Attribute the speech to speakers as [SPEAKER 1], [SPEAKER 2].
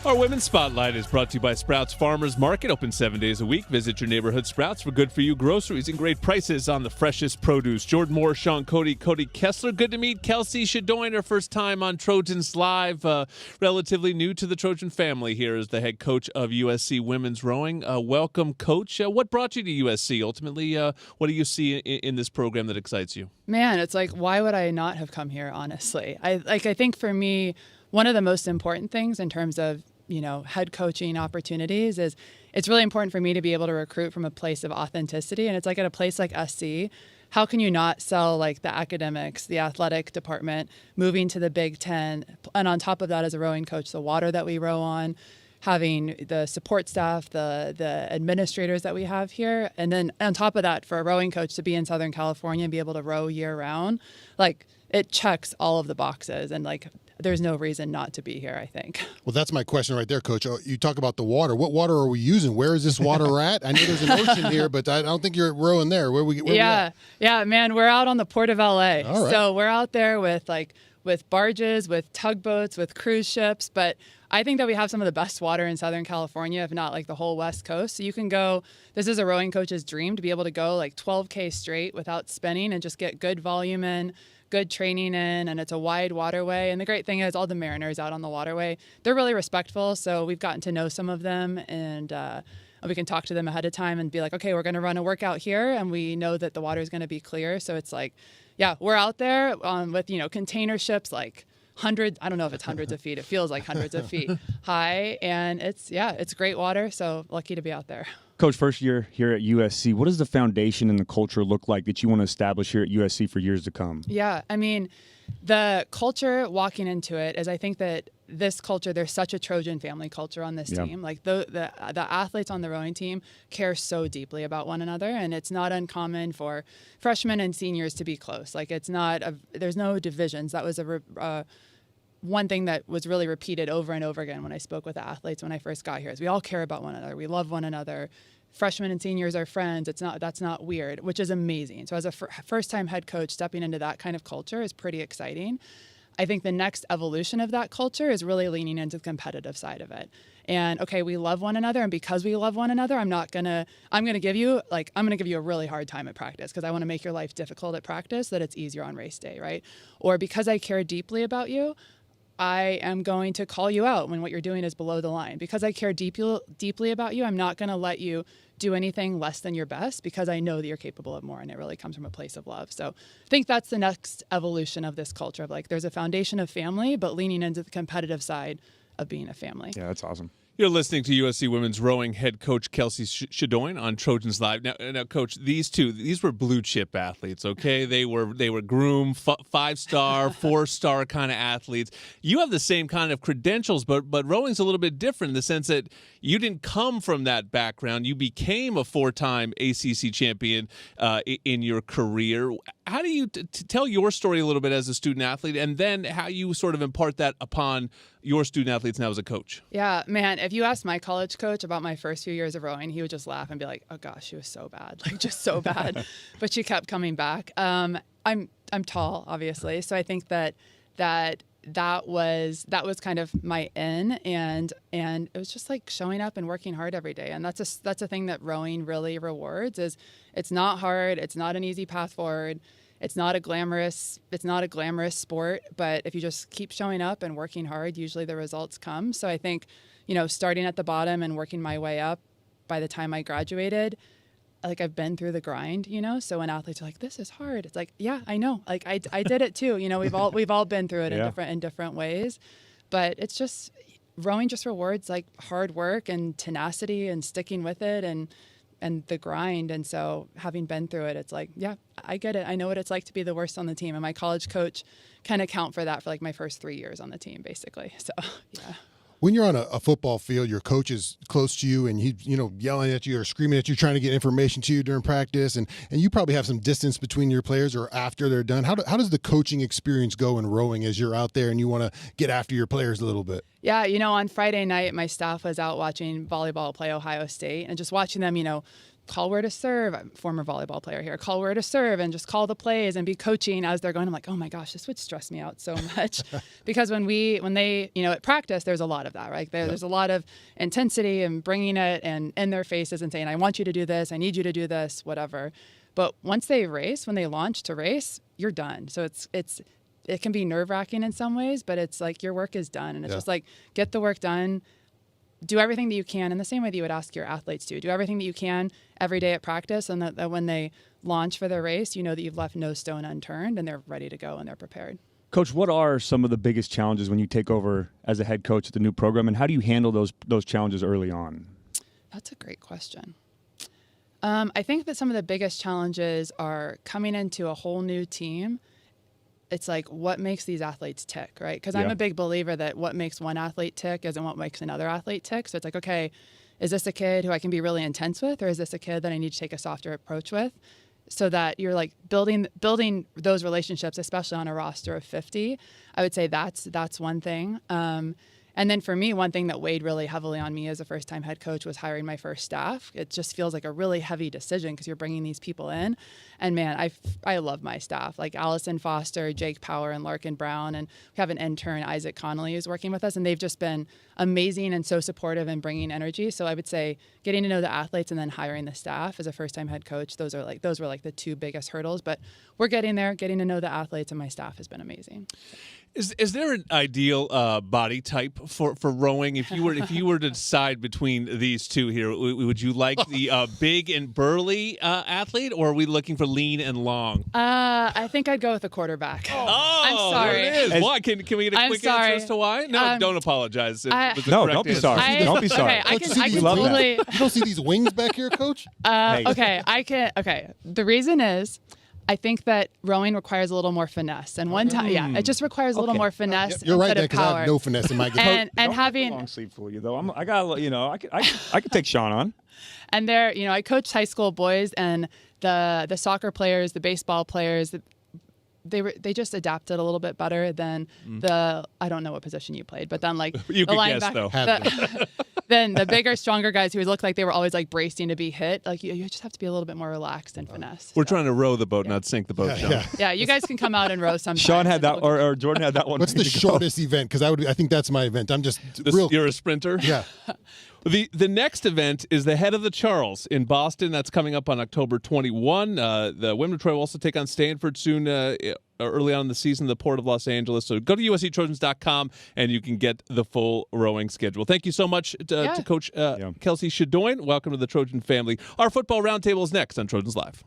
[SPEAKER 1] Our Women's Spotlight is brought to you by Sprouts Farmers Market, open 7 days a week. Visit your neighborhood Sprouts for good-for-you groceries and great prices on the freshest produce. Jordan Moore, Sean Cody Kessler. Good to meet Kelsie Chaudoin, her first time on Trojans Live. Relatively new to the Trojan family here as the head coach of USC Women's Rowing. Welcome, Coach. What brought you to USC? Ultimately, what do you see in this program that excites you?
[SPEAKER 2] Man, it's like, why would I not have come here, honestly? I think for me, one of the most important things in terms of head coaching opportunities is it's really important for me to be able to recruit from a place of authenticity. And it's like at a place like SC, how can you not sell like the academics, the athletic department, moving to the Big Ten, and on top of that, as a rowing coach, the water that we row on, having the support staff, the administrators that we have here, and then on top of that, for a rowing coach to be in Southern California and be able to row year round, like it checks all of the boxes, and like there's no reason not to be here, I think.
[SPEAKER 3] Well, that's my question right there, Coach. You talk about the water. What water are we using? Where is this water at? I know there's an ocean here, but I don't think you're rowing there. Where we at?
[SPEAKER 2] Yeah, man, we're out on the Port of LA.
[SPEAKER 3] All right.
[SPEAKER 2] So we're out there with barges, with tugboats, with cruise ships, but I think that we have some of the best water in Southern California, if not like the whole West Coast. So you can go, this is a rowing coach's dream, to be able to go like 12K straight without spinning and just get good volume in, good training in, and it's a wide waterway. And the great thing is all the mariners out on the waterway, they're really respectful. So we've gotten to know some of them, and we can talk to them ahead of time and be like, okay, we're going to run a workout here, and we know that the water is going to be clear. So it's like, yeah, we're out there with, container ships like hundreds, I don't know if it's hundreds of feet, it feels like hundreds of feet high, and it's great water, so lucky to be out there.
[SPEAKER 4] Coach, first year here at USC, what does the foundation and the culture look like that you want to establish here at USC for years to come?
[SPEAKER 2] Yeah, I mean, the culture walking into it is, I think that this culture, there's such a Trojan family culture on this team. Like the athletes on the rowing team care so deeply about one another, and it's not uncommon for freshmen and seniors to be close. Like there's no divisions. That was one thing that was really repeated over and over again when I spoke with the athletes when I first got here, is we all care about one another. We love one another. Freshmen and seniors are friends. That's not weird, which is amazing. So as a first-time head coach, stepping into that kind of culture is pretty exciting. I think the next evolution of that culture is really leaning into the competitive side of it. And okay, we love one another, and because we love one another, I'm gonna give you a really hard time at practice because I want to make your life difficult at practice so that it's easier on race day, right? Or because I care deeply about you, I am going to call you out when what you're doing is below the line. Because I care deeply about you, I'm not going to let you do anything less than your best, because I know that you're capable of more, and it really comes from a place of love. So I think that's the next evolution of this culture of like, there's a foundation of family, but leaning into the competitive side of being a family.
[SPEAKER 4] Yeah, that's awesome.
[SPEAKER 1] You're listening to USC Women's Rowing head coach Kelsie Chaudoin on Trojans Live. Now, Coach, these were blue chip athletes. Okay, they were groomed 5-star, 4-star kind of athletes. You have the same kind of credentials, but rowing's a little bit different in the sense that you didn't come from that background. You became a 4-time ACC champion in your career. How do you tell your story a little bit as a student athlete, and then how you sort of impart that upon your student athletes now as a coach?
[SPEAKER 2] Yeah, man, if you asked my college coach about my first few years of rowing, he would just laugh and be like, oh gosh, she was so bad, like just so bad. But she kept coming back. I'm tall, obviously. So I think that was kind of my in, and it was just like showing up and working hard every day. And that's a thing that rowing really rewards. Is it's not hard, it's not an easy path forward. It's not a glamorous sport, but if you just keep showing up and working hard, usually the results come. So I think, starting at the bottom and working my way up, by the time I graduated, like I've been through the grind, So when athletes are like, "This is hard," it's like, yeah, I know. Like I did it too. We've all been through it in different ways. But it's just, rowing just rewards like hard work and tenacity and sticking with it and the grind. And so having been through it, it's like, yeah, I get it. I know what it's like to be the worst on the team. And my college coach can account for that for like my first 3 years on the team, basically. So, yeah.
[SPEAKER 3] When you're on a football field, your coach is close to you, and he's yelling at you or screaming at you, trying to get information to you during practice, and you probably have some distance between your players or after they're done. How does the coaching experience go in rowing as you're out there and you want to get after your players a little bit?
[SPEAKER 2] Yeah, on Friday night, my staff was out watching volleyball play Ohio State, and just watching them, call where to serve. I'm a former volleyball player here. Call where to serve and just call the plays and be coaching as they're going. I'm like, oh my gosh, this would stress me out so much. Because when they, at practice, there's a lot of that, right? There's a lot of intensity and bringing it and in their faces and saying, I want you to do this. I need you to do this, whatever. But once they race, when they launch to race, you're done. So it can be nerve-wracking in some ways, but it's like your work is done. And it's just like, get the work done. Do everything that you can in the same way that you would ask your athletes to. Do everything that you can every day at practice, and that when they launch for their race, you know that you've left no stone unturned and they're ready to go and they're prepared.
[SPEAKER 4] Coach, what are some of the biggest challenges when you take over as a head coach at the new program, and how do you handle those challenges early on?
[SPEAKER 2] That's a great question. I think that some of the biggest challenges are coming into a whole new team. It's like, what makes these athletes tick, right? Because I'm a big believer that what makes one athlete tick isn't what makes another athlete tick. So it's like, okay, is this a kid who I can be really intense with, or is this a kid that I need to take a softer approach with? So that you're like building those relationships, especially on a roster of 50. I would say that's one thing. And then for me, one thing that weighed really heavily on me as a first-time head coach was hiring my first staff. It just feels like a really heavy decision because you're bringing these people in. And man, I love my staff, like Allison Foster, Jake Power, and Larkin Brown. And we have an intern, Isaac Connolly, who's working with us. And they've just been amazing and so supportive and bringing energy. So I would say getting to know the athletes and then hiring the staff as a first-time head coach, those were like the two biggest hurdles. But we're getting there, getting to know the athletes, and my staff has been amazing.
[SPEAKER 1] Is there an ideal body type for rowing? If you were to decide between these two here, would you like the big and burly athlete, or are we looking for lean and long?
[SPEAKER 2] I think I'd go with a quarterback.
[SPEAKER 1] Oh,
[SPEAKER 2] I'm sorry.
[SPEAKER 1] There it is. Why? Can we get a quick answer as to why? No, don't apologize.
[SPEAKER 4] Don't be sorry. Don't be sorry.
[SPEAKER 2] Okay, I can
[SPEAKER 3] love
[SPEAKER 2] totally.
[SPEAKER 3] You don't see these wings back here, Coach?
[SPEAKER 2] Okay, I can. Okay, the reason is, I think that rowing requires a little more finesse, and it just requires a little more finesse.
[SPEAKER 3] You're right
[SPEAKER 2] instead
[SPEAKER 3] there,
[SPEAKER 2] of
[SPEAKER 3] because I
[SPEAKER 2] power.
[SPEAKER 3] have no finesse in my game.
[SPEAKER 2] And
[SPEAKER 4] Don't
[SPEAKER 2] having
[SPEAKER 4] let the long sleeve fool you though. I got I could take Sean on.
[SPEAKER 2] and there, I coached high school boys, and the soccer players, the baseball players, they just adapted a little bit better than I don't know what position you played, but then like
[SPEAKER 1] you
[SPEAKER 2] the
[SPEAKER 1] could guess
[SPEAKER 2] linebacker, then the bigger, stronger guys who looked like they were always like bracing to be hit, like you just have to be a little bit more relaxed and finesse.
[SPEAKER 1] We're trying to row the boat, not sink the boat, Sean.
[SPEAKER 2] Yeah, you guys can come out and row sometime.
[SPEAKER 4] Sean had that, or Jordan had that one.
[SPEAKER 3] What's the shortest event? Because I think that's my event. I'm just
[SPEAKER 1] You're a sprinter?
[SPEAKER 3] Yeah.
[SPEAKER 1] The next event is the Head of the Charles in Boston. That's coming up on October 21. The Women of Troy will also take on Stanford soon, early on in the season, the Port of Los Angeles. So go to USCTrojans.com and you can get the full rowing schedule. Thank you so much to Coach Kelsie Chaudoin. Welcome to the Trojan family. Our football roundtable is next on Trojans Live.